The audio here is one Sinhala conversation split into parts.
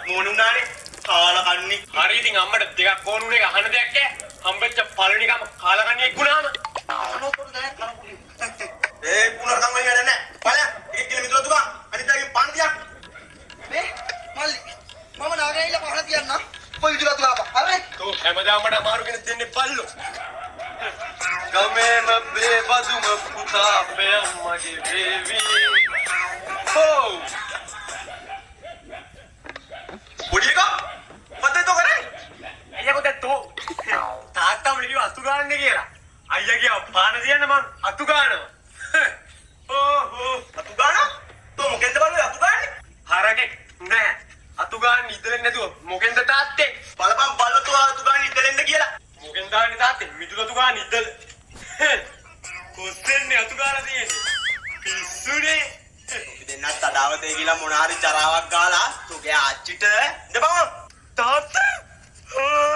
මොනුනානේ කාලා කන්නේ. හරි ඉතින් අම්මට දෙකක් කොනුනේ අහන දෙයක් ඈ. හම්බෙච්ච පළවෙනිකම කාලා කන්නේ ගුණාම. අනෝතර දැන් කරපුලි. ඒ පුනර තමයි වැඩ නැහැ. බලන්න. එක කිලෝ මිදුල දුකා. අනිත් පාන් තියක්. මේ මල්ලි මම නාගයිලා පහල තියන්න. කොයි විදිහට දුකාපා. හරි. තෝ හැමදාම මට අමාරු කෙනෙක් දෙන්නේ පල්ලෝ. ගමේම බේබදුම පුතා අපේ අම්මගේ බේවි. Oh! Budiga? What are you doing? Ayya ko to. Tata mali atu gaanne kiyala. Ayya kiya paana diyanna man atu gaanawa. Oh, atu gaana? To mokenda balu atu gaanne? Harage naha. Atu gaanne idelen naduwa mokenda taatte. Balapan ballo to atu gaanne idelenna kiyala. Mokenda gaanne taatte midula atu gaanne idel. Kossenne atu gaana diyenne. Pissune. දෙන්නත් තඩාවතේ කියලා මොන හරි ජරාවක් ගාලා තුගේ ආච්චිට ඉඳපන් තාත්තා තෝ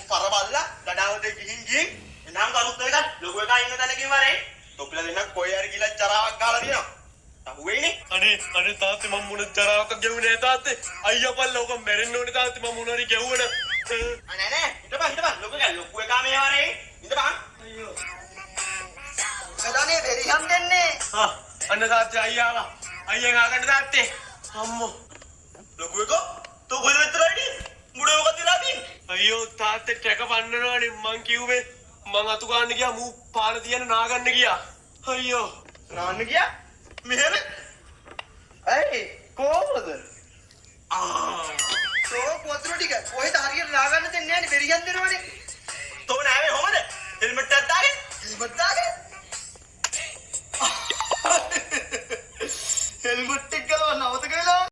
පරබල්ලා තඩාවතේ ගිහින් එනම් කරුත් එක ලොකු එකා ඉන්න තැනකින් වරේ තොපිලා දෙන්නත් කොයි හරි කියලා ජරාවක් ගාලා දිනවා අහුවෙයිනේ අනේ තාත්තේ මම මොන ජරාවක් ගෙවුනේ තාත්තේ අයියා පල්ලා ඔක මැරෙන්න ඕනේ තාත්තේ මම මොන හරි ගෙවුවන නෑ හිටපන් ලොකු එකා මේ වරේ ඉඳපන් අයියෝ සදානේ වෙරිහම් දෙන්නේ. අන්න තාත්තේ අයියාලා. අයියෙන් ආගන්න තාත්තේ. අම්මෝ. ලොකු එකෝ. තෝ කොහෙද විතරයිනේ? මුඩේ මොකද වෙලා තියෙන්නේ? අයියෝ තාත්තේ ටැක පන්නනවානේ මං කිව්වේ. මං අතු ගන්න ගියා මූ පාන තියන්න නාගන්න ගියා. අයියෝ. නාන්න ගියා? මෙහෙම. ඇයි කොහොමද? තෝ පොත්‍ර ටික කොහෙද හරියට නාගන්න දෙන්නේ නැන්නේ වෙරිහම් දෙනවනේ. තෝ නෑවේ හොමද? හෙල්මට් එකක් දාගෙන. හෙල්මට් දාගෙන. හෙල්මට් එක ගාව